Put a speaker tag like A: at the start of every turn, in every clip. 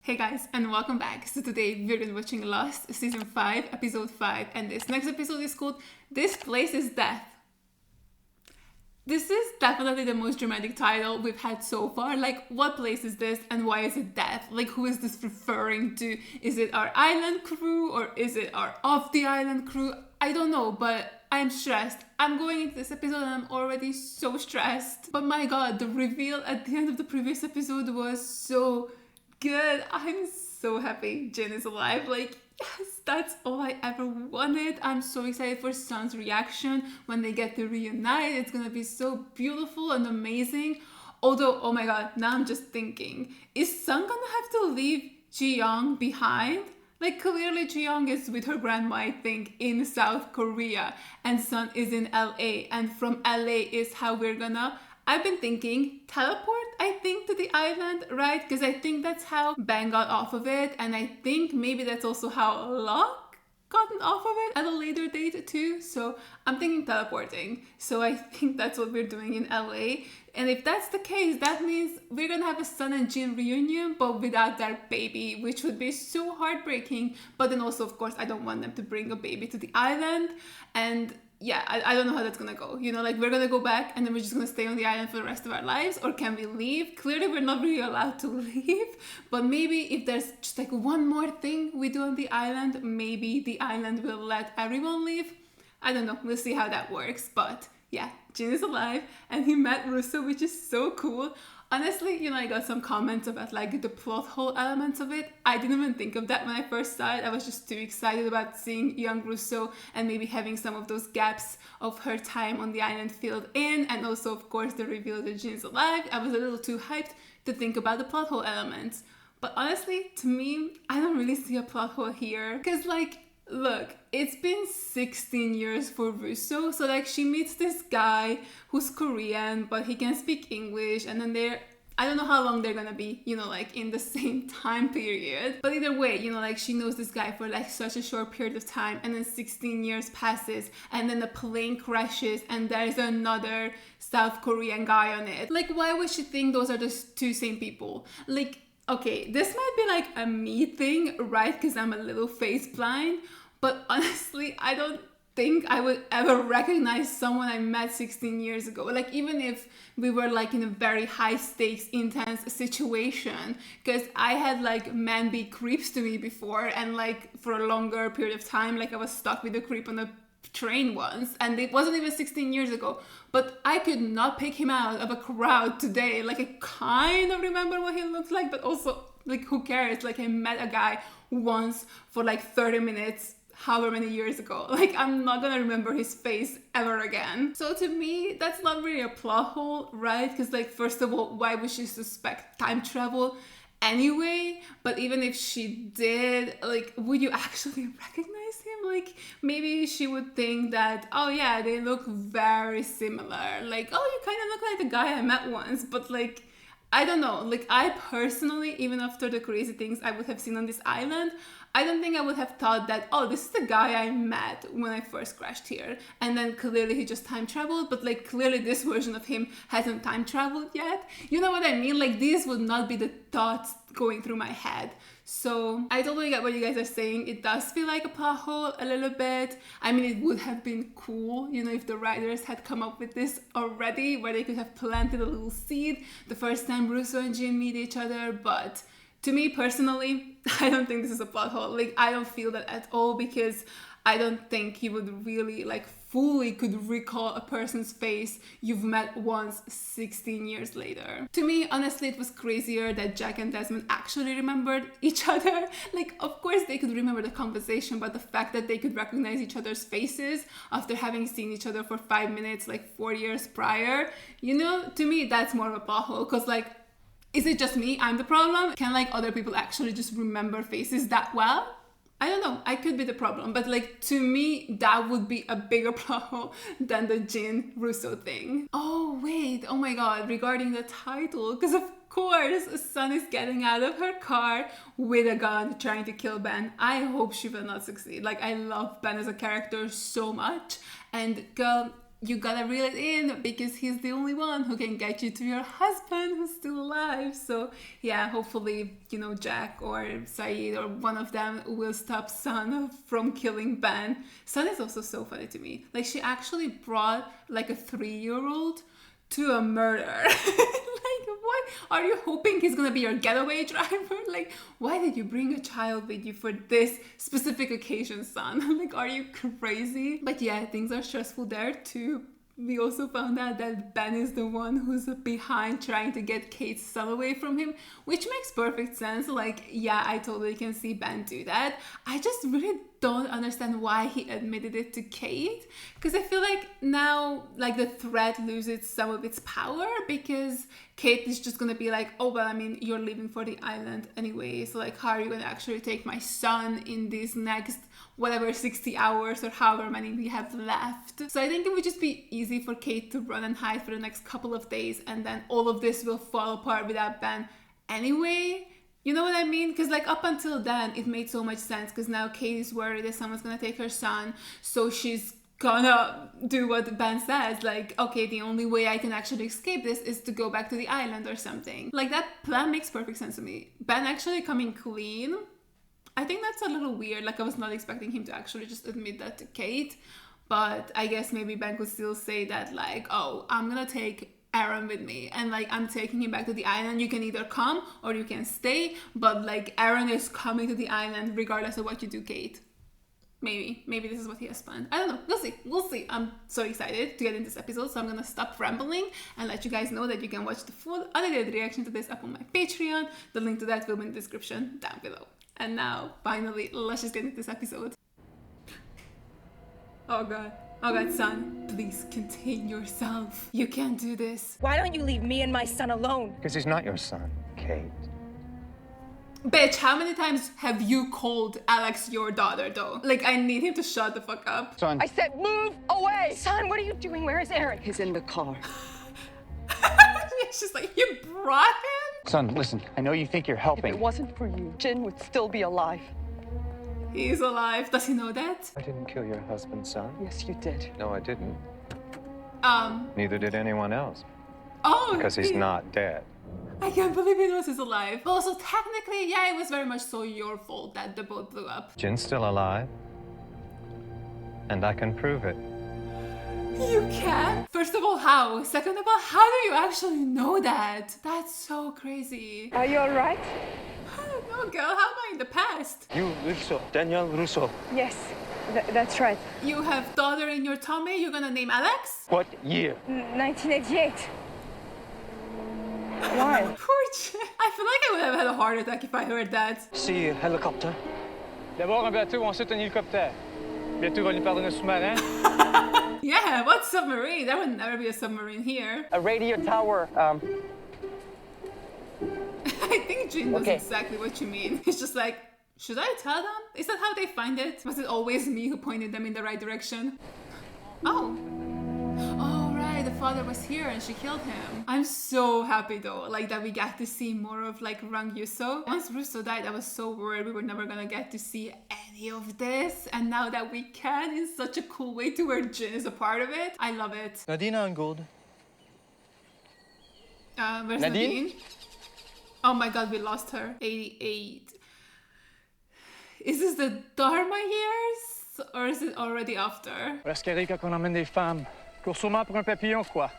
A: Hey guys, and welcome back. So today we're going to be watching Lost Season 5, Episode 5, and this next episode is called This Place is Death. This is definitely the most dramatic title we've had so far. Like, what place is this and why is it death? Like, who is this referring to? Is it our island crew or is it our off-the-island crew? I don't know, but I'm stressed. I'm going into this episode and I'm already so stressed. But my god, the reveal at the end of the previous episode was so good. I'm so happy Jin is alive. Like, yes, that's all I ever wanted. I'm so excited for Sun's reaction when they get to reunite. It's gonna be so beautiful and amazing. Although, oh my god, now I'm just thinking, is Sun gonna have to leave Ji-young behind? Like, clearly Ji-young is with her grandma, I think, in South Korea, and Sun is in LA, and from LA is how we're gonna, I've been thinking, teleport, I think, to the island, right? Because I think that's how Bang got off of it, and I think maybe that's also how Locke gotten off of it at a later date too. So I'm thinking teleporting. So I think that's what we're doing in LA. And if that's the case, that means we're gonna have a Sun and Jin reunion, but without their baby, which would be so heartbreaking. But then also, of course, I don't want them to bring a baby to the island. And yeah, I don't know how that's gonna go. You know, like, we're gonna go back and then we're just gonna stay on the island for the rest of our lives, or can we leave? Clearly we're not really allowed to leave, but maybe if there's just like one more thing we do on the island, maybe the island will let everyone leave. I don't know, we'll see how that works. But yeah, Jin is alive and he met Rousseau, which is so cool. Honestly, you know, I got some comments about like the plot hole elements of it. I didn't even think of that when I first saw it. I was just too excited about seeing young Rousseau and maybe having some of those gaps of her time on the island filled in. And also, of course, the reveal that Jin's alive. I was a little too hyped to think about the plot hole elements. But honestly, to me, I don't really see a plot hole here. Because, like, look, it's been 16 years for Rousseau, so like she meets this guy who's Korean, but he can speak English, and then I don't know how long they're gonna be, you know, like in the same time period. But either way, you know, like she knows this guy for like such a short period of time, and then 16 years passes, and then the plane crashes, and there's another South Korean guy on it. Like, why would she think those are the two same people? Like, okay, this might be like a me thing, right? Because I'm a little face blind. But honestly, I don't think I would ever recognize someone I met 16 years ago. Like, even if we were like in a very high stakes, intense situation. Because I had like men be creeps to me before, and like for a longer period of time, like I was stuck with a creep on a train once, and it wasn't even 16 years ago, but I could not pick him out of a crowd today. Like, I kind of remember what he looks like, but also, like, who cares? Like, I met a guy once for like 30 minutes however many years ago. Like, I'm not gonna remember his face ever again. So to me, that's not really a plot hole, right? Because, like, first of all, why would she suspect time travel anyway? But even if she did, like, would you actually recognize him? Like, maybe she would think that, oh yeah, they look very similar. Like, oh, you kind of look like the guy I met once. But like, I don't know. Like, I personally, even after the crazy things I would have seen on this island, I don't think I would have thought that, oh, this is the guy I met when I first crashed here. And then clearly he just time traveled, but like clearly this version of him hasn't time traveled yet. You know what I mean? Like, these would not be the thoughts going through my head. So I totally get what you guys are saying. It does feel like a plot hole a little bit. I mean, it would have been cool, you know, if the writers had come up with this already, where they could have planted a little seed the first time Rousseau and Jin meet each other. But to me personally, I don't think this is a plot hole. Like, I don't feel that at all, because I don't think you would really like fully could recall a person's face you've met once 16 years later. To me, honestly, it was crazier that Jack and Desmond actually remembered each other. Like, of course they could remember the conversation, but the fact that they could recognize each other's faces after having seen each other for 5 minutes like 4 years prior, you know, to me that's more of a plot hole. Because, like, is it just me? I'm the problem? Can like other people actually just remember faces that well? I don't know, I could be the problem, but like, to me, that would be a bigger plot hole than the Jin Rousseau thing. Oh wait, oh my god, regarding the title, because of course Sun is getting out of her car with a gun trying to kill Ben. I hope she will not succeed. Like, I love Ben as a character so much, and girl, you gotta reel it in because he's the only one who can get you to your husband who's still alive. So yeah, hopefully, you know, Jack or Saeed or one of them will stop Sun from killing Ben. Sun is also so funny to me. Like, she actually brought like a 3-year-old to a murder. Like, what? Are you hoping he's gonna be your getaway driver? Like, why did you bring a child with you for this specific occasion, Son? Like, are you crazy? But yeah, things are stressful there too. We also found out that Ben is the one who's behind trying to get Kate's son away from him, which makes perfect sense. Like, yeah, I totally can see Ben do that. I just really don't understand why he admitted it to Kate, because I feel like now, like, the threat loses some of its power because Kate is just gonna be like, oh, well, I mean, you're leaving for the island anyway, so like, how are you gonna actually take my son in these next whatever 60 hours or however many we have left? So I think it would just be easy for Kate to run and hide for the next couple of days, and then all of this will fall apart without Ben anyway. You know what I mean? Because like, up until then it made so much sense, because now Kate is worried that someone's gonna take her son, so she's gonna do what Ben says, like, okay, the only way I can actually escape this is to go back to the island or something. Like, that plan makes perfect sense to me. Ben actually coming clean, I think that's a little weird. Like, I was not expecting him to actually just admit that to Kate, but I guess maybe Ben could still say that, like, oh, I'm gonna take Aaron with me, and like, I'm taking him back to the island. You can either come or you can stay, but like, Aaron is coming to the island regardless of what you do, Kate. Maybe this is what he has planned. I don't know. We'll see. I'm so excited to get in this episode, so I'm gonna stop rambling and let you guys know that you can watch the full unedited reaction to this up on my Patreon. The link to that will be in the description down below. And now, finally, let's just get into this episode. Oh god, son, please contain yourself. You can't do this.
B: Why don't you leave me and my son alone?
C: Because he's not your son, Kate.
A: Bitch, how many times have you called Alex your daughter, though? Like, I need him to shut the fuck up.
C: Son.
B: I said move away! Son, what are you doing? Where is Aaron? He's in the car.
A: She's like, you brought him?
C: Son, listen, I know you think you're
B: If
C: helping.
B: it wasn't for you, Jin would still be alive.
A: He's alive. Does he know that?
C: I didn't kill your husband, son.
B: Yes, you did.
C: No, I didn't.
A: Neither
C: did anyone else.
A: Oh,
C: Because he's not dead.
A: I can't believe he knows he's alive. But also, technically, yeah, it was very much so your fault that the boat blew up.
C: Jin's still alive. And I can prove it.
A: You can? First of all, how? Second of all, how do you actually know that? That's so crazy.
B: Are you all right?
A: I don't know, girl. How am I in the past?
C: You, Rousseau. Daniel Rousseau.
B: Yes, that's right.
A: You have daughter in your tummy. You're gonna name Alex?
C: What year?
B: 1988. Why?
A: Poor chick. I feel like I would have had a heart attack if I heard that.
C: See a helicopter.
D: D'abord un bateau, ensuite un hélicoptère. Bientôt, on va nous parler d'un sous-marin.
A: Yeah, what submarine? There would never be a submarine here.
D: A radio tower.
A: I think Jin knows
D: Okay.
A: exactly what you mean. It's just like, should I tell them? Is that how they find it? Was it always me who pointed them in the right direction? Oh. Oh, right. The father was here and she killed him. I'm so happy though, like, that we got to see more of like Rousseau. Once Rousseau died, I was so worried we were never gonna get to see any of this. And now that we can, in such a cool way to where Jin is a part of it. I love it.
D: Nadine en gold.
A: Where's Nadine? Oh my god, we lost her. 88. Is this the Dharma years? Or is it already after?
D: Voilà ce qui arrive quand on emmène des femmes. Cours sûrement pour un papillon, quoi.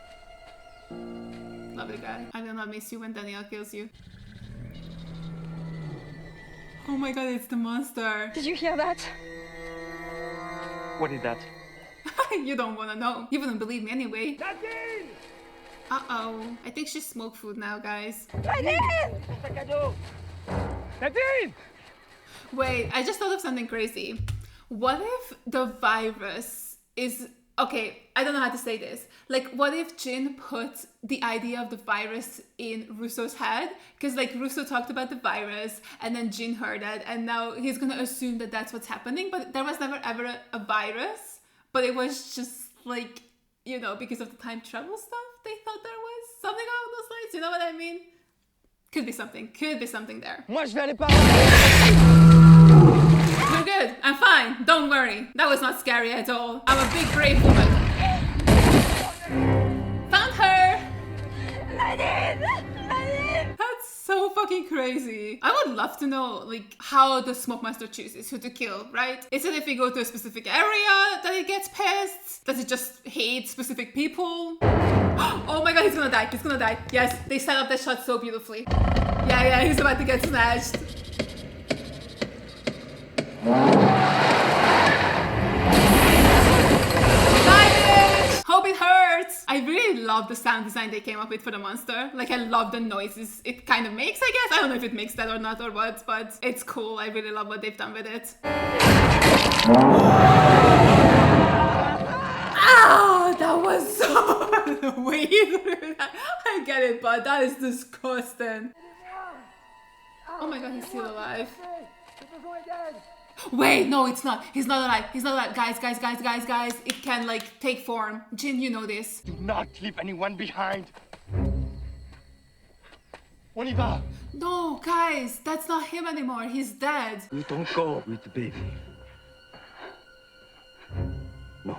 A: Lovely guy. I will not miss you when Danielle kills you. Oh my god, it's the monster.
B: Did you hear that?
C: What is that?
A: You don't want to know. You wouldn't believe me anyway.
D: Nadine!
A: Uh-oh. I think she's smoked food now, guys.
B: Nadine!
D: Nadine!
A: Wait, I just thought of something crazy. What if the virus is... Okay, I don't know how to say this. Like, what if Jin put the idea of the virus in Rousseau's head? Because, like, Rousseau talked about the virus, and then Jin heard it, and now he's gonna assume that that's what's happening, but there was never ever a virus. But it was just, like, you know, because of the time travel stuff, they thought there was something along those lines. You know what I mean? Could be something there.
D: Moi, je vais aller parler.
A: You're good. I'm fine. Don't worry. That was not scary at all. I'm a big brave woman. so fucking crazy. I would love to know, like, how the smoke monster chooses who to kill, right? Is it if we go to a specific area that it gets pissed? Does it just hate specific people? Oh my god, he's gonna die. He's gonna die. Yes, they set up that shot so beautifully. Yeah, he's about to get snatched. Hope it hurts! I really love the sound design they came up with for the monster. Like, I love the noises it kind of makes, I guess. I don't know if it makes that or not or what, but it's cool. I really love what they've done with it. Ah, that was so... Wait, I get it, but that is disgusting. Oh my god, he's still alive. Wait, no, it's not. He's not alive. He's not alive. Guys. It can, like, take form. Jin, you know this.
E: Do not leave anyone behind. On y va.
A: No, guys, that's not him anymore. He's dead.
E: You don't go with the baby. No.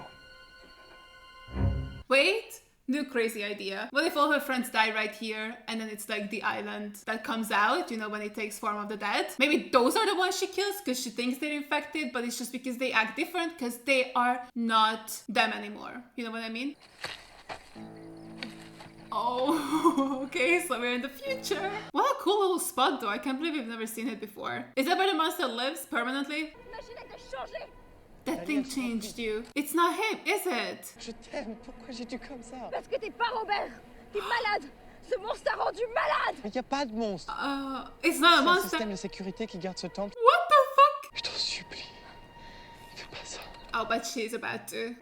A: Wait. New crazy idea. What if all her friends die right here and then it's like the island that comes out, you know, when it takes form of the dead? Maybe those are the ones she kills because she thinks they're infected, but it's just because they act different because they are not them anymore. You know what I mean? Oh, okay, so we're in the future. What a cool little spot though. I can't believe we've never seen it before. Is that where the monster lives permanently? That thing changed you. It's not him, is it?
E: Je t'aime. Pourquoi j'ai dû comme ça?
B: Parce que t'es pas Robert. T'es malade. Ce monstre t'a rendu malade.
E: Mais y a pas de monstre.
A: It's not a
E: C'est un
A: monster.
E: système de sécurité qui garde ce temple.
A: What the fuck?
E: Je t'en supplie. Fais pas ça.
A: Oh, but she's about to.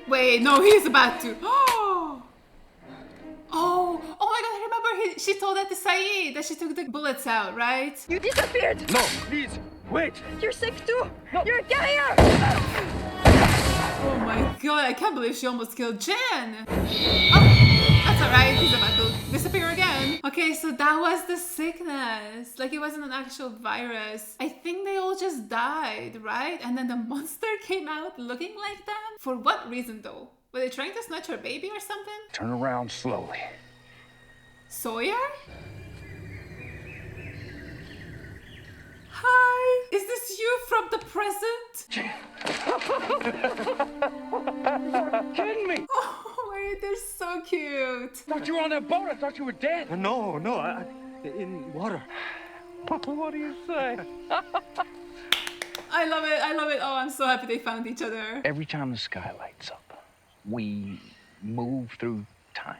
A: Wait, no, he's about to. Oh my god, I remember she told that to Saeed that she took the bullets out, right?
B: You disappeared.
E: No, please, wait.
B: You're sick too. No. You're a carrier.
A: Oh my god, I can't believe she almost killed Jen. Oh, that's alright, he's about to disappear again. Okay, so that was the sickness. Like, it wasn't an actual virus. I think they all just died, right? And then the monster came out looking like them? For what reason though? Were they trying to snatch her baby or something?
E: Turn around slowly.
A: Sawyer? Hi! Is this you from the present?
E: Kidding me?
A: Oh wait, they're so cute.
E: I thought you were on that boat. I thought you were dead. No, in water. What do you say?
A: I love it. Oh, I'm so happy they found each other.
F: Every time the sky lights up, we move through time.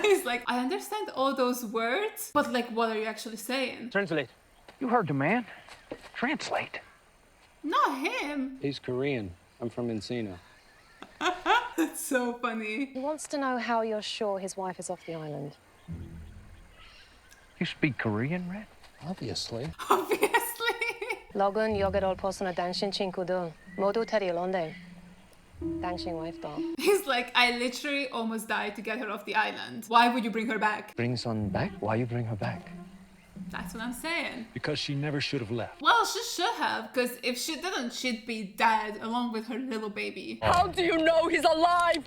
A: He's like, I understand all those words, but like, what are you actually saying?
D: Translate.
F: You heard the man. Translate.
A: Not him.
G: He's Korean. I'm from Encino.
A: That's so funny.
H: He wants to know how you're sure his wife is off the island.
F: You speak Korean, Red?
G: Obviously.
A: Obviously.
H: 럭은 여기를 벗어나 당신 친구들 모두 데려온대. 당신 와이프도.
A: He's like, I literally almost died to get her off the island. Why would you bring her back?
G: Bring son back? Why you bring her back?
A: That's what I'm saying.
I: Because she never should have left.
A: Well, she should have, because if she didn't, she'd be dead along with her little baby.
B: How do you know he's alive?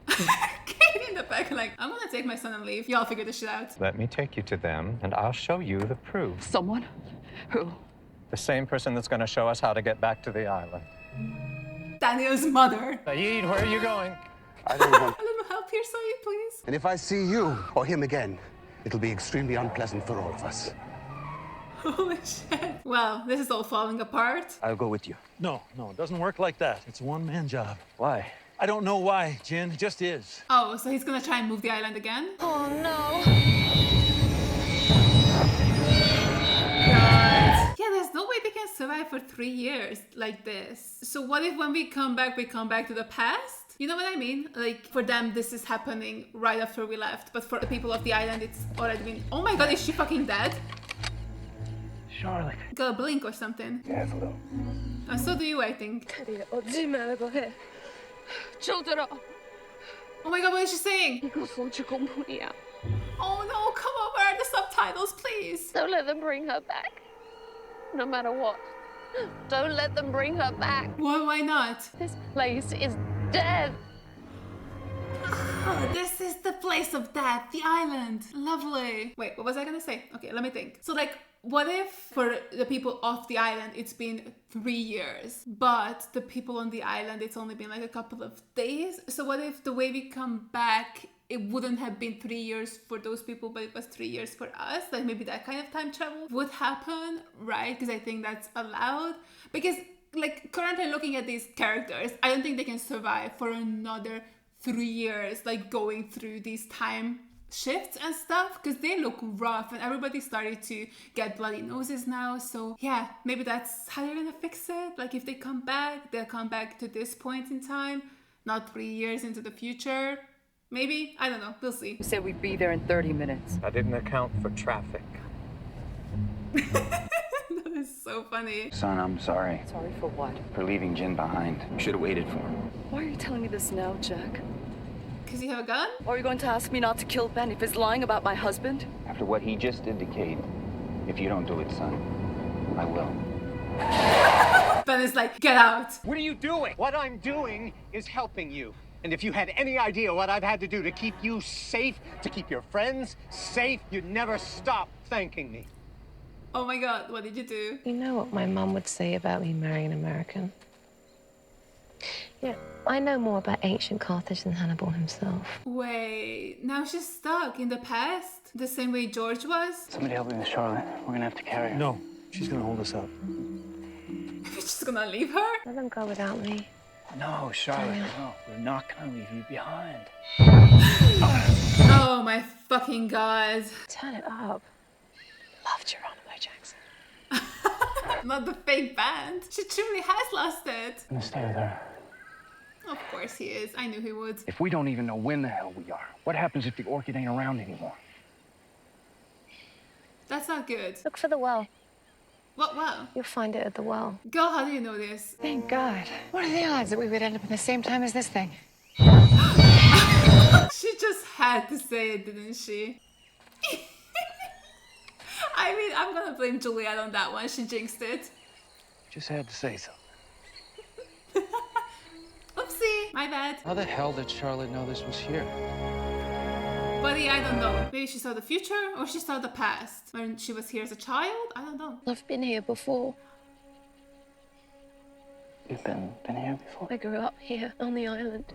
A: Kate in the back like, I'm gonna take my son and leave. Y'all figure this shit out.
C: Let me take you to them, and I'll show you the proof.
B: Someone? Who?
C: The same person that's going to show us how to get back to the island.
A: Daniel's mother.
D: Saeed, where are you going?
E: I don't want.
A: A little help here, Saeed, please.
E: And if I see you or him again, it'll be extremely unpleasant for all of us.
A: Holy shit. Well, this is all falling apart.
E: I'll go with you.
I: No, it doesn't work like that. It's a one-man job.
E: Why?
I: I don't know why, Jin. It just is.
A: Oh, so he's gonna try and move the island again?
H: Oh no.
A: God. Yeah, there's no way they can survive for 3 years like this. So what if when we come back to the past? You know what I mean? Like, for them, this is happening right after we left. But for the people of the island, it's already been... Oh my god, is she fucking dead?
F: Charlotte.
A: Gotta blink or something.
E: Careful.
A: And so do you, I think.
B: 어디 말고 해. 저들아.
A: Oh my god, what is she saying?
B: 이거 소주 공포이야.
A: Oh no, come over, the subtitles, please.
H: Don't let them bring her back. No matter what. Don't let them bring her back.
A: Why not?
H: This place is dead.
A: Oh, this is the place of death, the island. Lovely. Wait, what was I gonna say? Okay, let me think. So like, what if for the people off the island it's been 3 years, but the people on the island it's only been like a couple of days? So what if the way we come back, it wouldn't have been 3 years for those people, but it was 3 years for us? Like maybe that kind of time travel would happen, right? Because I think that's allowed. Because like currently looking at these characters, I don't think they can survive for another 3 years, like going through these time shifts and stuff, because they look rough and everybody started to get bloody noses now. So yeah, maybe that's how they're gonna fix it. Like if they come back, they'll come back to this point in time, not 3 years into the future. Maybe, I don't know, we'll see.
J: You said we'd be there in 30 minutes.
E: I didn't account for traffic.
A: That is so funny.
F: Son, I'm sorry.
J: Sorry for what?
F: For leaving Jin behind. Should have waited for him.
J: Why are you telling me this now, Jack?
A: Because you have a gun?
J: Or are you going to ask me not to kill Ben if he's lying about my husband?
F: After what he just did to Kate, if you don't do it, son, I will.
A: Ben is like, get out.
E: What are you doing? What I'm doing is helping you. And if you had any idea what I've had to do to keep you safe, to keep your friends safe, you'd never stop thanking me.
A: Oh my god, what did you do?
K: You know what my mum would say about me marrying an American? Yeah, I know more about ancient Carthage than Hannibal himself.
A: Wait, now she's stuck in the past? The same way George was?
F: Somebody help me with Charlotte. We're gonna have to carry her.
I: No, she's gonna hold us up.
A: We're just gonna leave her?
K: Let them go without me.
F: No, Charlotte, no. We're not gonna leave you behind.
A: Oh my fucking god.
K: Turn it up. Love Geronimo Jackson.
A: Not the fake band. She truly has lost it.
F: I'm gonna stay with her.
A: Of course he is. I knew he would.
F: If we don't even know when the hell we are, what happens if the Orchid ain't around anymore?
A: That's not good.
K: Look for the well.
A: What well?
K: You'll find it at the well.
A: Girl, how do you know this?
L: Thank God. What are the odds that we would end up in the same time as this thing?
A: She just had to say it, didn't she? I mean, I'm gonna blame Juliet on that one. She jinxed it.
F: Just had to say something.
A: Oopsie, my bad.
G: How the hell did Charlotte know this was here?
A: Buddy, I don't know. Maybe she saw the future or she saw the past. When she was here as a child? I don't know.
K: I've been here before.
F: You've been here before?
K: I grew up here on the island.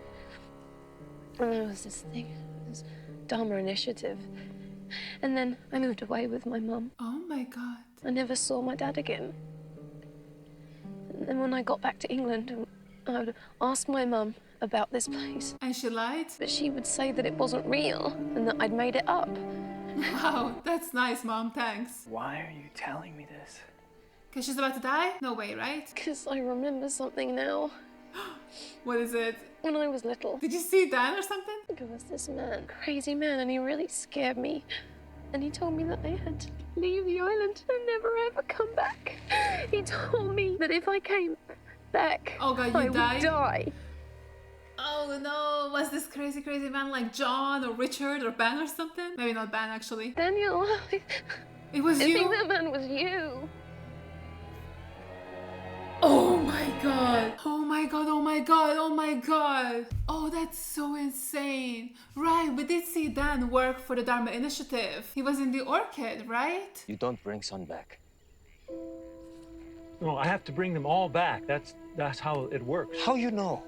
K: And there was this thing, this Dharma initiative. And then I moved away with my mum.
A: Oh my god.
K: I never saw my dad again. And then when I got back to England, I would ask my mum about this place.
A: And she lied?
K: But she would say that it wasn't real and that I'd made it up.
A: Wow, that's nice, Mom. Thanks.
F: Why are you telling me this?
A: Because she's about to die? No way, right?
K: Because I remember something now.
A: What is it?
K: When I was little.
A: Did you see Dan or something?
K: There was this man, crazy man, and he really scared me. And he told me that I had to leave the island and never ever come back. He told me that if I came back,
A: oh god, you
K: I would die.
A: Oh no, was this crazy man like John or Richard or Ben or something? Maybe not Ben, actually.
K: Daniel,
A: it was you?
K: I think that man was you.
A: Oh my god. Oh my god, oh my god, oh my god. Oh, that's so insane. Right, we did see Dan work for the Dharma Initiative. He was in the Orchid, right?
G: You don't bring Son back.
I: No, I have to bring them all back. That's how it works.
E: How you know?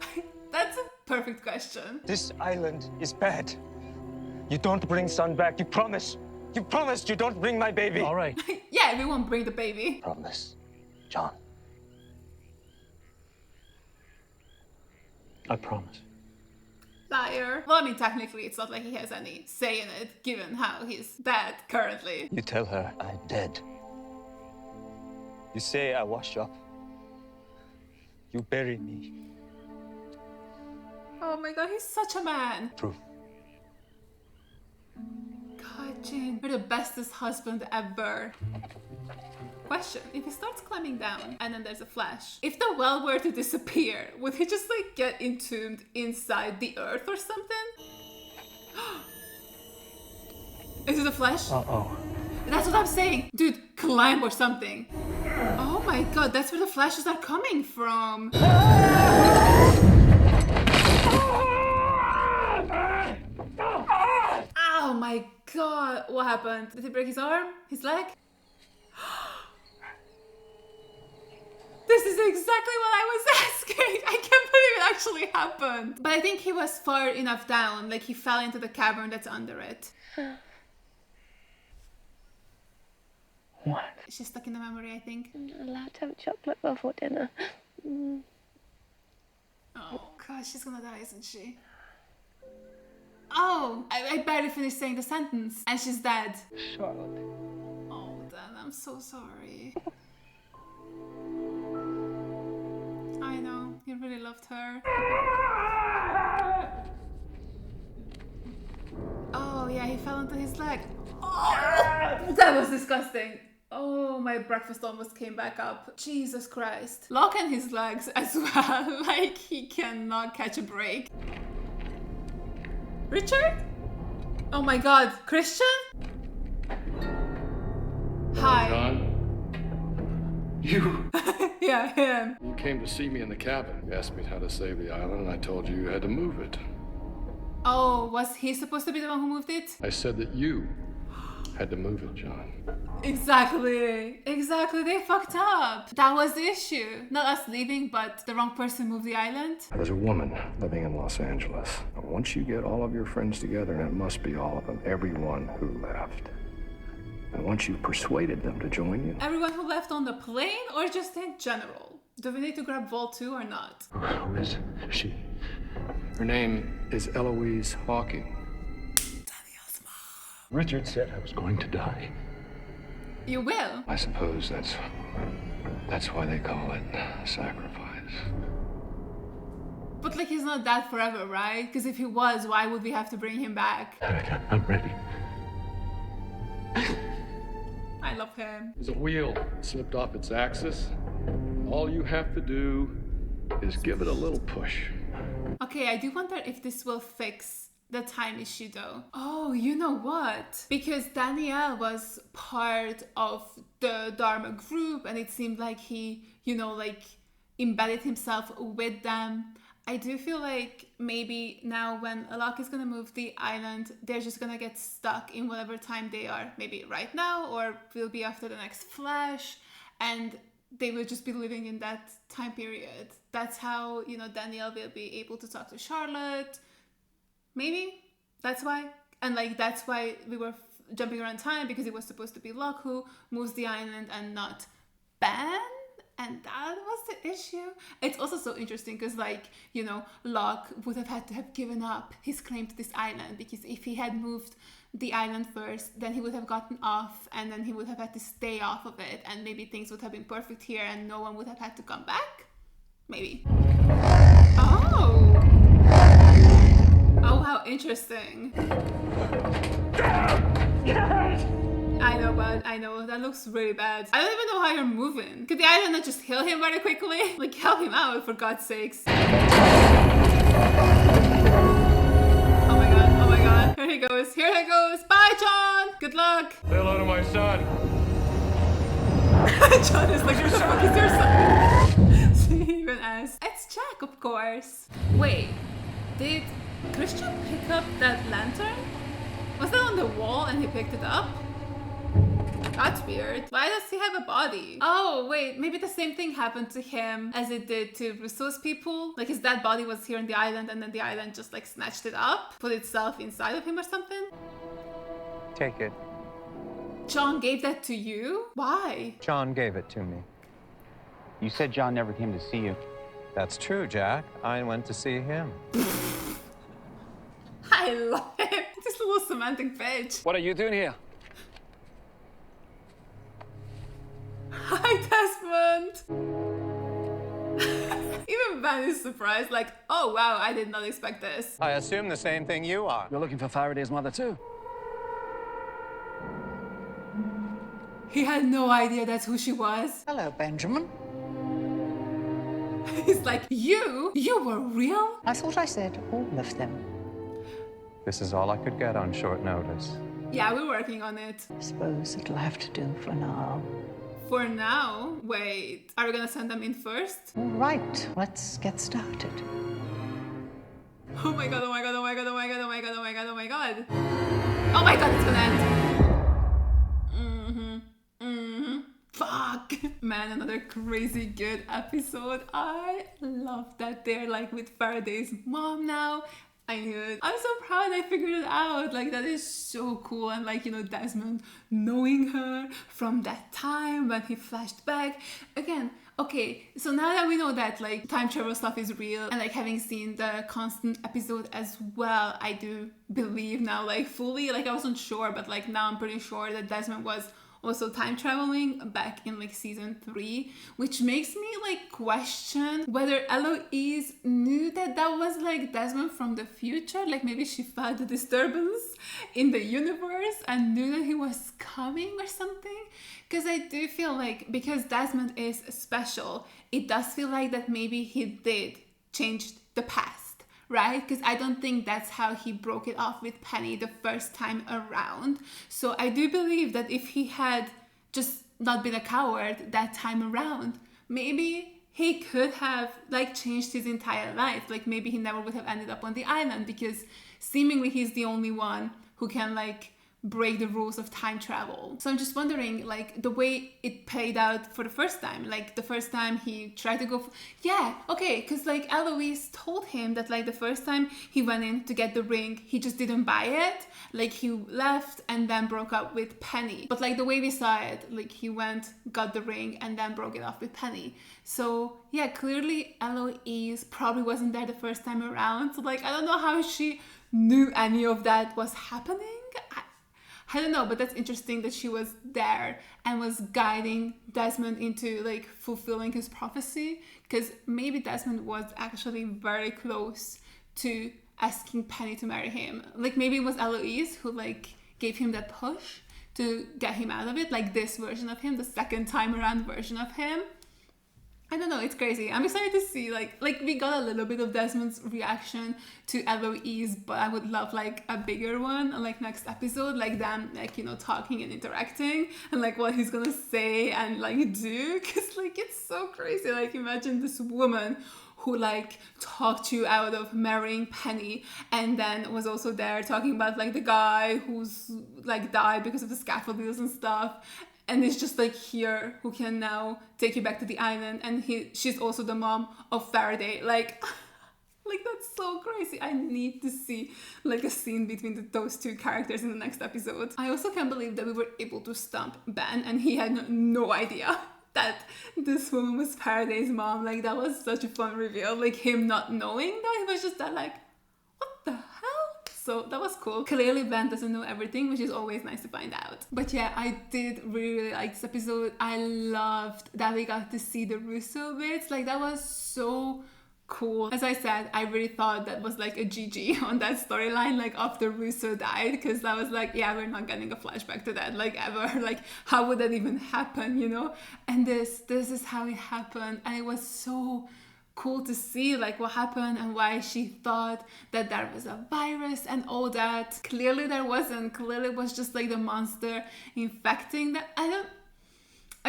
A: That's a perfect question.
E: This island is bad. You don't bring Son back. You promise. You promised you don't bring my baby.
I: All right.
A: Yeah, we won't bring the baby.
G: Promise, John.
I: I promise.
A: Liar. Well, I mean, technically, it's not like he has any say in it, given how he's dead currently.
G: You tell her I'm dead.
E: You say I wash up. You bury me.
A: Oh my god, he's such a man.
G: True.
A: God, Jin, you're the bestest husband ever. Question, if he starts climbing down and then there's a flash, if the well were to disappear, would he just like get entombed inside the earth or something? Is it a flash?
G: Uh-oh.
A: That's what I'm saying. Dude, climb or something. Oh my god, that's where the flashes are coming from. my god, what happened? Did he break his arm? His leg? This is exactly what I was asking. I can't believe it actually happened. But I think he was far enough down, like he fell into the cavern that's under it.
K: What?
A: She's stuck in the memory, I think.
K: I'm not allowed to have chocolate before dinner.
A: Oh god, she's gonna die, isn't she? Oh, I barely finished saying the sentence and she's dead.
K: Charlotte.
A: Oh, Dan, I'm so sorry. I know, he really loved her. Oh yeah, he fell onto his leg. Oh, that was disgusting. Oh, my breakfast almost came back up. Jesus Christ. Locke and his legs as well. Like, he cannot catch a break. Richard? Oh my god, Christian? Hi.
M: John? You?
A: Yeah, him.
M: You came to see me in the cabin. You asked me how to save the island, and I told you you had to move it.
A: Oh, was he supposed to be the one who moved it?
M: I said that you had to move it, John.
A: Exactly. Exactly, they fucked up. That was the issue. Not us leaving, but the wrong person moved the island.
M: There's a woman living in Los Angeles. Once you get all of your friends together, and it must be all of them, everyone who left, and once you've persuaded them to join you.
A: Everyone who left on the plane or just in general? Do we need to grab Vol 2 or not?
M: Who is she? Her name is Eloise Hawking. Richard said I was going to die.
A: You will?
M: I suppose that's why they call it sacrifice.
A: But like he's not dead forever, right? Because if he was, why would we have to bring him back?
M: I'm ready.
A: I love him.
M: There's a wheel slipped off its axis. All you have to do is give it a little push.
A: Okay, I do wonder if this will fix the time issue though. Oh, you know what? Because Danielle was part of the Dharma group and it seemed like he, you know, like embedded himself with them. I do feel like maybe now when Locke is gonna move the island, they're just gonna get stuck in whatever time they are. Maybe right now or will be after the next Flash, and they will just be living in that time period. That's how, you know, Danielle will be able to talk to Charlotte. Maybe that's why. And like that's why we were jumping around time, because it was supposed to be Locke who moves the island and not Ben. And that was the issue. It's also so interesting because, like, you know, Locke would have had to have given up his claim to this island, because if he had moved the island first, then he would have gotten off and then he would have had to stay off of it, and maybe things would have been perfect here and no one would have had to come back. Maybe. Oh! Oh, how interesting. I know, but I know, that looks really bad. I don't even know how you're moving. Could the island not just heal him very quickly? Like, help him out, for God's sakes. Oh my god. Here he goes, Bye, John! Good luck!
M: Say hello to my son.
A: John is like, who the fuck is your son? She even asked. It's Jack, of course. Wait, did Christian pick up that lantern? Was that on the wall and he picked it up? That's weird. Why does he have a body? Oh, wait, maybe the same thing happened to him as it did to Rousseau's people. Like his dead body was here on the island and then the island just like snatched it up, put itself inside of him or something.
C: Take it.
A: John gave that to you? Why?
C: John gave it to me.
G: You said John never came to see you.
C: That's true, Jack. I went to see him.
A: I love him. This little semantic bitch.
D: What are you doing here?
A: Hi, Desmond! Even Ben is surprised, like, oh wow, I did not expect this.
C: I assume the same thing you are.
F: You're looking for Faraday's mother, too?
A: He had no idea that's who she was.
L: Hello, Benjamin.
A: He's like, you were real?
L: I thought I said all of them.
C: This is all I could get on short notice.
A: Yeah, we're working on it.
L: I suppose it'll have to do for now.
A: For now? Wait, are we gonna send them in first?
L: All right, let's get started.
A: Oh my god, oh my god, oh my god, oh my god, oh my god, oh my god, oh my god. Oh my god, it's gonna end. Fuck. Man, another crazy good episode. I love that they're like with Faraday's mom now. I knew it. I'm so proud I figured it out. Like, that is so cool. And like, you know, Desmond knowing her from that time when he flashed back. Again, okay, so now that we know that like time travel stuff is real, and like having seen the Constant episode as well, I do believe now like fully, like I wasn't sure, but like now I'm pretty sure that Desmond was also time traveling back in like season 3, which makes me like question whether Eloise knew that that was like Desmond from the future. Like maybe she felt the disturbance in the universe and knew that he was coming or something. Because I do feel like, because Desmond is special, it does feel like that maybe he did change the past, right? Because I don't think that's how he broke it off with Penny the first time around. So I do believe that if he had just not been a coward that time around, maybe he could have like changed his entire life. Like maybe he never would have ended up on the island, because seemingly he's the only one who can like break the rules of time travel. So I'm just wondering, like, the way it played out for the first time. Like, the first time he tried to go... Yeah, okay, because, like, Eloise told him that, like, the first time he went in to get the ring, he just didn't buy it. Like, he left and then broke up with Penny. But, like, the way we saw it, like, he went, got the ring, and then broke it off with Penny. So, yeah, clearly Eloise probably wasn't there the first time around. So, like, I don't know how she knew any of that was happening. I don't know, but that's interesting that she was there and was guiding Desmond into like fulfilling his prophecy, because maybe Desmond was actually very close to asking Penny to marry him. Like maybe it was Eloise who like gave him that push to get him out of it, like this version of him, the second time around version of him. I don't know, it's crazy. I'm excited to see, like we got a little bit of Desmond's reaction to Eloise, but I would love like a bigger one, like next episode, like them, like, you know, talking and interacting, and like what he's gonna say and like do, because like it's so crazy. Like imagine this woman who like talked you out of marrying Penny, and then was also there talking about like the guy who's like died because of the scaffolders and stuff. And it's just like here who can now take you back to the island, and she's also the mom of Faraday. Like that's so crazy. I need to see like a scene between those two characters in the next episode. I also can't believe that we were able to stump Ben, and he had no idea that this woman was Faraday's mom. Like that was such a fun reveal. Like him not knowing that, he was just that like, what the hell? So that was cool. Clearly Ben doesn't know everything, which is always nice to find out. But yeah, I did really like this episode. I loved that we got to see the Rousseau bits. Like that was so cool. As I said, I really thought that was like a GG on that storyline, like after Rousseau died, because I was like, yeah, we're not getting a flashback to that, like ever. Like how would that even happen, you know? And this is how it happened, and it was so cool to see like what happened and why she thought that there was a virus and all that. Clearly there wasn't. Clearly it was just like the monster infecting them. I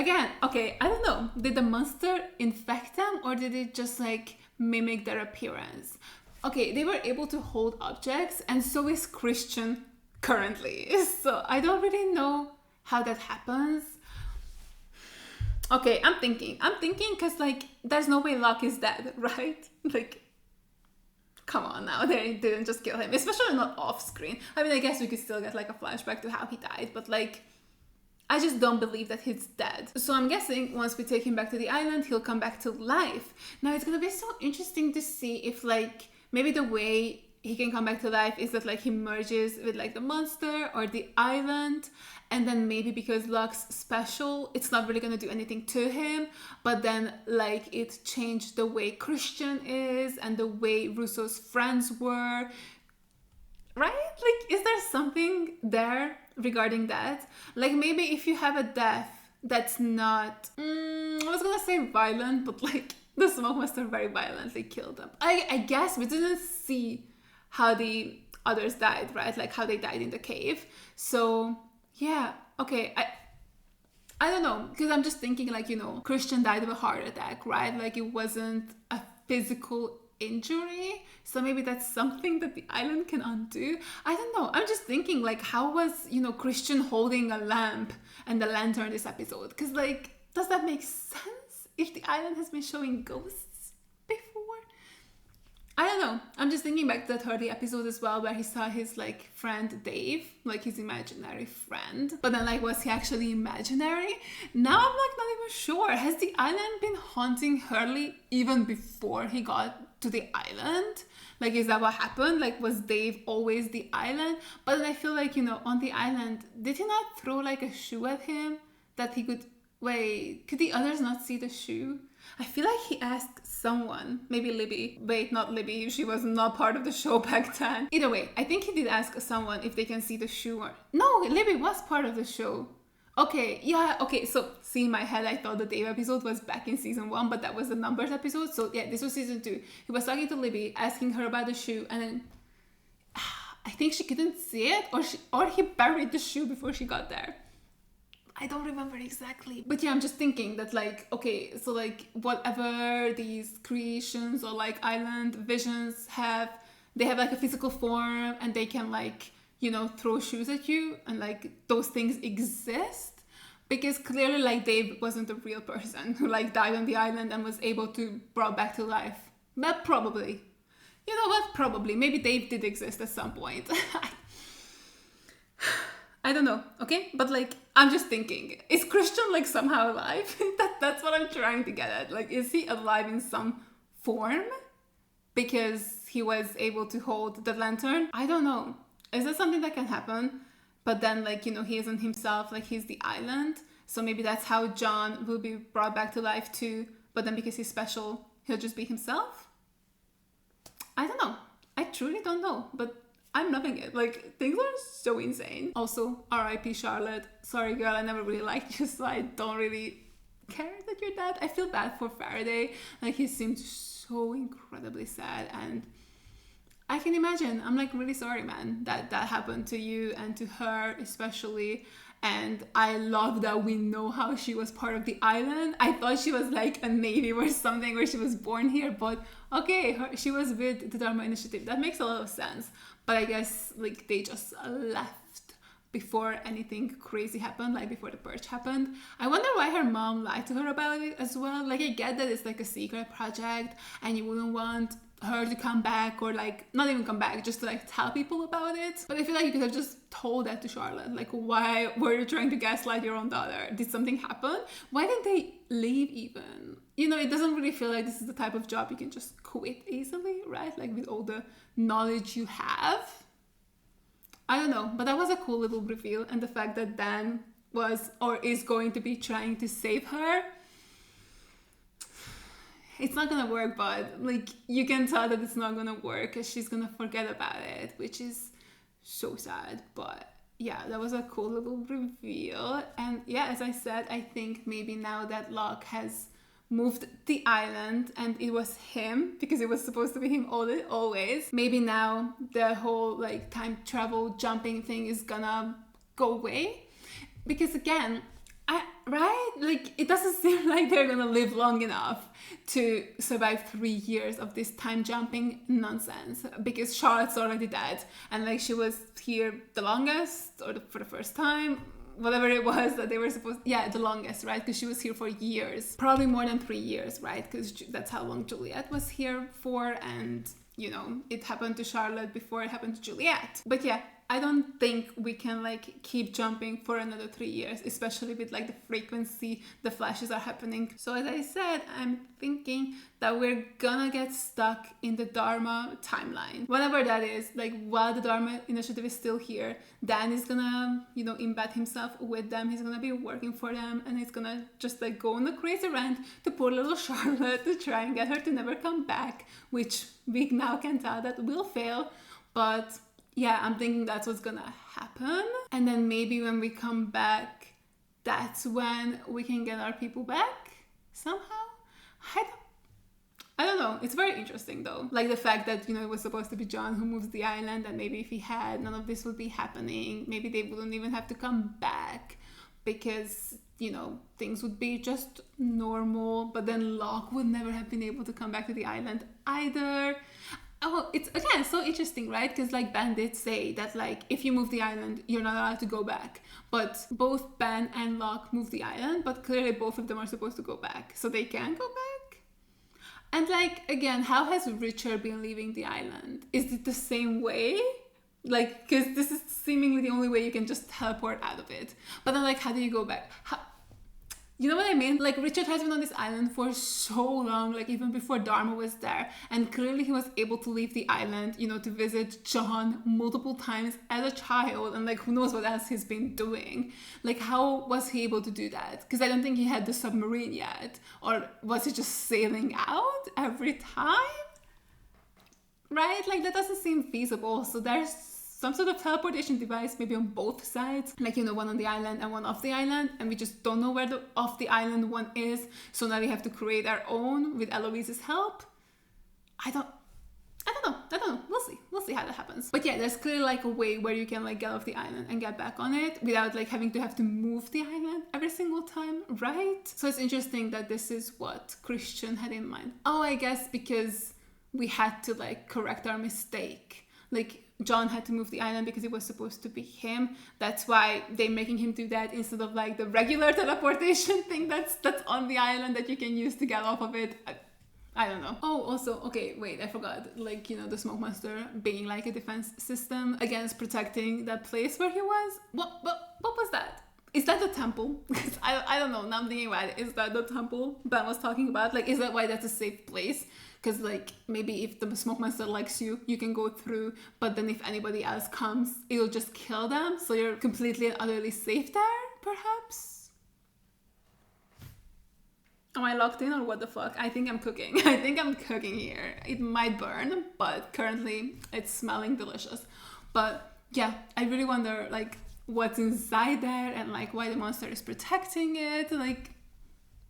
A: don't know. Did the monster infect them, or did it just like mimic their appearance? Okay, they were able to hold objects, and so is Christian currently. So I don't really know how that happens. Okay, I'm thinking because like there's no way Locke is dead, right? Like, come on now, they didn't just kill him, especially not off screen. I mean, I guess we could still get like a flashback to how he died, but like I just don't believe that he's dead. So I'm guessing once we take him back to the island, he'll come back to life. Now it's gonna be so interesting to see if like maybe the way he can come back to life is that like he merges with like the monster or the island, and then maybe because Locke's special, it's not really gonna do anything to him, but then like it changed the way Christian is and the way Rousseau's friends were, right? Like, is there something there regarding that? Like maybe if you have a death that's not, I was gonna say violent, but like the smoke must have very violently killed them. I guess we didn't see how the others died, right? Like how they died in the cave. So yeah, okay, I don't know, because I'm just thinking like, you know, Christian died of a heart attack, right? Like it wasn't a physical injury. So maybe that's something that the island can undo. I don't know. I'm just thinking, like, how was, Christian holding a lamp and the lantern this episode? Because, like, does that make sense if the island has been showing ghosts before? I don't know. I'm just thinking back to that early episode as well, where he saw his, like, friend Dave, like his imaginary friend. But then, like, was he actually imaginary? Now I'm, like, not even sure. Has the island been haunting Hurley even before he got to the island? Like, is that what happened? Like, was Dave always the island? But then I feel like, on the island, did he not throw, like, a shoe at him that he could... Wait, could the others not see the shoe? I feel like he asked someone, maybe Libby. Wait, not Libby, she was not part of the show back then. Either way, I think he did ask someone if they can see the shoe or... No, Libby was part of the show. Okay, yeah, okay, so see, in my head, I thought the Dave episode was back in season 1, but that was the numbers episode, so yeah, this was season 2. He was talking to Libby, asking her about the shoe, and then I think she couldn't see it, or he buried the shoe before she got there. I don't remember exactly. But yeah, I'm just thinking that, like, okay, so, like, whatever these creations or, like, island visions have, they have, like, a physical form, and they can, like, throw shoes at you, and, like, those things exist. Because clearly, like, Dave wasn't a real person who, like, died on the island and was able to brought back to life. But probably. You know what? Probably. Maybe Dave did exist at some point. I don't know, okay? But, like, I'm just thinking, is Christian, like, somehow alive? That's what I'm trying to get at. Like, is he alive in some form? Because he was able to hold the lantern? I don't know. Is that something that can happen? But then, like, he isn't himself, like, he's the island. So maybe that's how John will be brought back to life too. But then because he's special, he'll just be himself? I don't know. I truly don't know. But I'm loving it. Like, things are so insane. Also, R.I.P. Charlotte. Sorry, girl, I never really liked you, so I don't really care that you're dead. I feel bad for Faraday. Like, he seemed so incredibly sad, and I can imagine. I'm, like, really sorry, man, that happened to you and to her especially. And I love that we know how she was part of the island. I thought she was like a native or something, where she was born here, but okay, she was with the Dharma Initiative. That makes a lot of sense. But I guess, like, they just left before anything crazy happened, like before the purge happened. I wonder why her mom lied to her about it as well. Like, I get that it's like a secret project and you wouldn't want her to come back, or like not even come back, just to like tell people about it. But I feel like you could have just told that to Charlotte. Like, why were you trying to gaslight your own daughter? Did something happen? Why didn't they leave even? It doesn't really feel like this is the type of job you can just quit easily, right? Like, with all the knowledge you have. I don't know, but that was a cool little reveal. And the fact that Dan was or is going to be trying to save her, it's not gonna work, but like, you can tell that it's not gonna work, because she's gonna forget about it, which is so sad. But yeah, that was a cool little reveal. And yeah, as I said, I think maybe now that Locke has moved the island and it was him, because it was supposed to be him always, maybe now the whole like time travel jumping thing is gonna go away. Because again, like, it doesn't seem like they're gonna live long enough to survive 3 years of this time jumping nonsense, because Charlotte's already dead, and like, she was here the longest, or for the first time, whatever it was that they were supposed, yeah, the longest, right? Because she was here for years, probably more than 3 years, right? Because that's how long Juliet was here for, and it happened to Charlotte before it happened to Juliet. But yeah, I don't think we can like keep jumping for another 3 years, especially with like the frequency the flashes are happening. So as I said, I'm thinking that we're gonna get stuck in the Dharma timeline. Whatever that is, like, while the Dharma Initiative is still here, Dan is gonna, embed himself with them. He's gonna be working for them, and he's gonna just like go on a crazy rant to poor little Charlotte to try and get her to never come back, which we now can tell that will fail. But yeah, I'm thinking that's what's gonna happen. And then maybe when we come back, that's when we can get our people back somehow. I don't know. It's very interesting though. Like, the fact that, it was supposed to be John who moves the island, and maybe if he had, none of this would be happening. Maybe they wouldn't even have to come back, because you know, things would be just normal, but then Locke would never have been able to come back to the island either. Oh, it's again so interesting, right? Because like Ben did say that like if you move the island, you're not allowed to go back. But both Ben and Locke move the island, but clearly both of them are supposed to go back, so they can go back. And like again, how has Richard been leaving the island? Is it the same way? Like, because this is seemingly the only way you can just teleport out of it. But then like, how do you go back? You know what I mean? Like, Richard has been on this island for so long, like even before Dharma was there. And clearly he was able to leave the island, you know, to visit John multiple times as a child. And like, who knows what else he's been doing. Like, how was he able to do that? Because I don't think he had the submarine yet. Or was he just sailing out every time? Right? Like, that doesn't seem feasible. So there's some sort of teleportation device maybe on both sides, like, you know, one on the island and one off the island, and we just don't know where the off the island one is, so now we have to create our own with Eloise's help. I don't know. We'll see how that happens. But yeah, there's clearly like a way where you can like get off the island and get back on it without like having to move the island every single time, right? So it's interesting that this is what Christian had in mind. Oh, I guess because we had to like correct our mistake. Like, John had to move the island because it was supposed to be him. That's why they're making him do that instead of like the regular teleportation thing that's on the island that you can use to get off of it. I don't know. Oh, also, okay, wait, I forgot. Like, you know, the smoke monster being like a defense system against protecting that place where he was. What was that? Is that the temple? Because I don't know. Now I'm thinking about it. Is that the temple Ben was talking about? Like, is that why that's a safe place? Because, like, maybe if the smoke monster likes you, you can go through. But then if anybody else comes, it'll just kill them. So you're completely and utterly safe there, perhaps? Am I locked in or what the fuck? I think I'm cooking. I think I'm cooking here. It might burn, but currently it's smelling delicious. But yeah, I really wonder, like, what's inside there and, like, why the monster is protecting it. Like,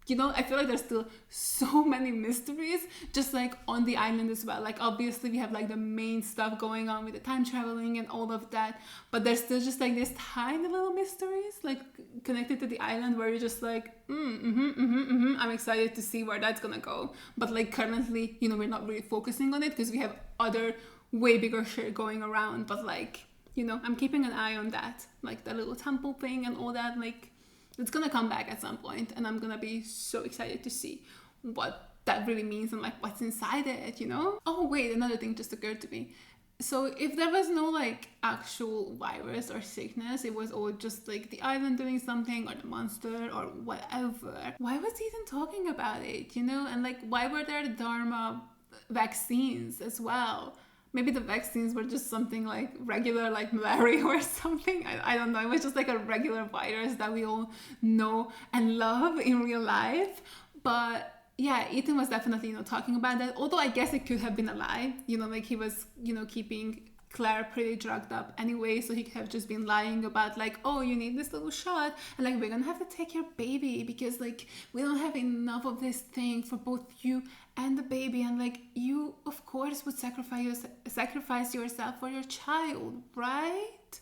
A: you know, I feel like there's still so many mysteries just like on the island as well. Like, obviously we have like the main stuff going on with the time traveling and all of that, but there's still just like these tiny little mysteries like connected to the island where you're just like I'm excited to see where that's gonna go. But like currently, you know, we're not really focusing on it because we have other way bigger shit going around. But like, you know, I'm keeping an eye on that, like the little temple thing and all that. Like, it's gonna come back at some point, and I'm gonna be so excited to see what that really means and like what's inside it, you know? Oh wait, another thing just occurred to me. So if there was no like actual virus or sickness, it was all just like the island doing something or the monster or whatever, why was he even talking about it, you know? And like, why were there Dharma vaccines as well? Maybe the vaccines were just something like regular, like malaria or something. I don't know. It was just like a regular virus that we all know and love in real life. But yeah, Ethan was definitely, you know, talking about that. Although I guess it could have been a lie. You know, like he was, you know, keeping Claire pretty drugged up anyway. So he could have just been lying about like, oh, you need this little shot. And like, we're going to have to take your baby because like, we don't have enough of this thing for both you and the baby. And like, you of course would sacrifice yourself for your child, right?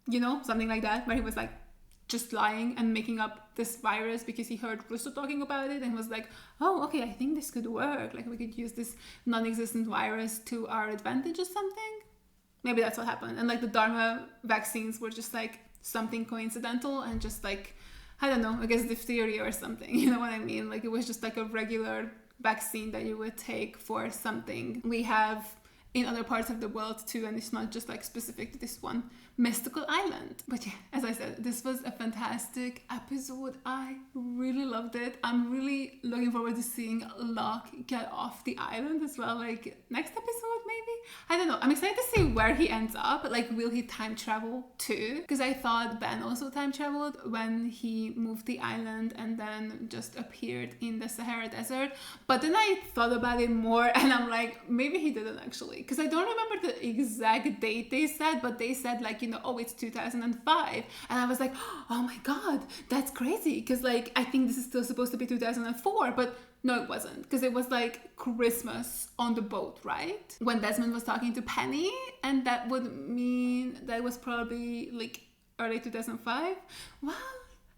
A: You know, something like that, where he was like just lying and making up this virus because he heard Rousseau talking about it and was like, oh, okay, I think this could work. Like, we could use this non-existent virus to our advantage or something. Maybe that's what happened. And like the Dharma vaccines were just like something coincidental and just like, I don't know, I guess diphtheria or something, you know what I mean? Like, it was just like a regular vaccine that you would take for something we have in other parts of the world too, and it's not just like specific to this one mystical island. But yeah, as I said, this was a fantastic episode. I really loved it. I'm really looking forward to seeing Locke get off the island as well, like next episode maybe? I don't know. I'm excited to see where he ends up. Like, will he time travel too? Because I thought Ben also time traveled when he moved the island and then just appeared in the Sahara Desert. But then I thought about it more and I'm like, maybe he didn't actually. Because I don't remember the exact date they said, but they said like, you know, oh, it's 2005. And I was like, oh my God, that's crazy. Because like, I think this is still supposed to be 2004, but no, it wasn't. Because it was like Christmas on the boat, right? When Desmond was talking to Penny, and that would mean that it was probably like early 2005. Well,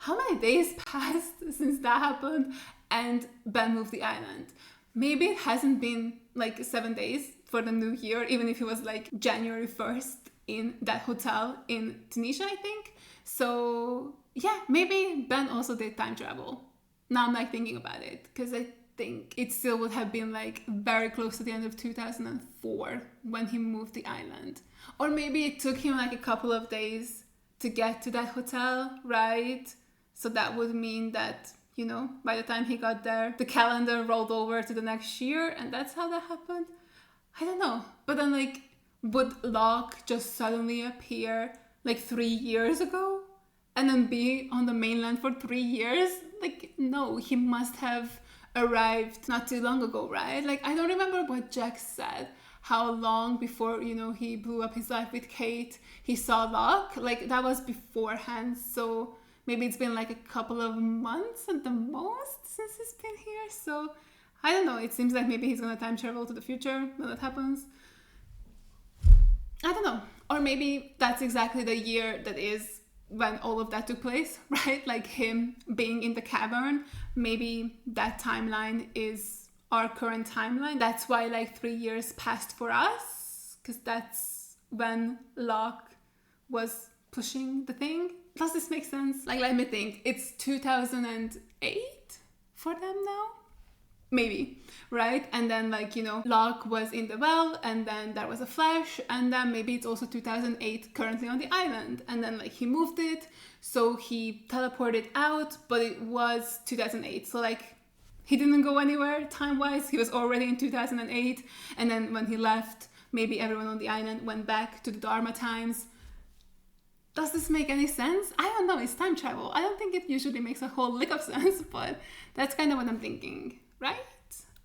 A: how many days passed since that happened and Ben moved the island? Maybe it hasn't been like 7 days for the new year, even if it was like January 1st in that hotel in Tunisia, I think. So yeah, maybe Ben also did time travel. Now I'm like thinking about it, because I think it still would have been like very close to the end of 2004 when he moved the island. Or maybe it took him like a couple of days to get to that hotel, right? So that would mean that, you know, by the time he got there, the calendar rolled over to the next year, and that's how that happened. I don't know. But then, like, would Locke just suddenly appear like 3 years ago and then be on the mainland for 3 years? Like, no, he must have arrived not too long ago, right? Like, I don't remember what Jack said, how long before, you know, he blew up his life with Kate, he saw Locke. Like, that was beforehand, so maybe it's been like a couple of months at the most since he's been here. So I don't know, it seems like maybe he's gonna time travel to the future when that happens. I don't know. Or maybe that's exactly the year that is when all of that took place, right? Like him being in the cavern. Maybe that timeline is our current timeline. That's why like 3 years passed for us, because that's when Locke was pushing the thing. Does this make sense? Like, let me think. It's 2008 for them now? Maybe, right? And then, like, you know, Locke was in the well, and then there was a flash, and then maybe it's also 2008 currently on the island. And then, like, he moved it, so he teleported out, but it was 2008. So, like, he didn't go anywhere time-wise. He was already in 2008. And then when he left, maybe everyone on the island went back to the Dharma times. Does this make any sense? I don't know. It's time travel. I don't think it usually makes a whole lick of sense, but that's kind of what I'm thinking, right?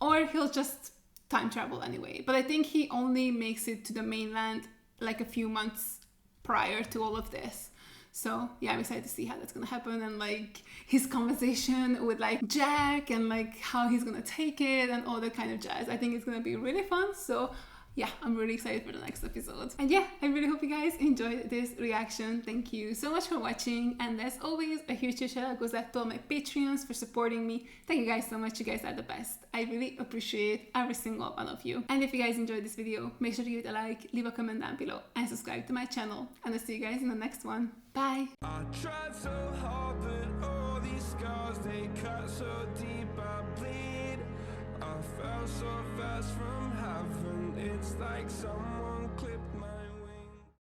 A: Or he'll just time travel anyway. But I think he only makes it to the mainland like a few months prior to all of this. So yeah, I'm excited to see how that's gonna happen, and like his conversation with like Jack, and like how he's gonna take it and all that kind of jazz. I think it's gonna be really fun. So yeah, I'm really excited for the next episode. And yeah, I really hope you guys enjoyed this reaction. Thank you so much for watching. And as always, a huge shout out goes out to all my Patreons for supporting me. Thank you guys so much. You guys are the best. I really appreciate every single one of you. And if you guys enjoyed this video, make sure to give it a like, leave a comment down below, and subscribe to my channel. And I'll see you guys in the next one. Bye.
N: I tried so hard, but all these scars, they cut so deep, I bleed. I fell so fast from heaven, it's like someone clipped my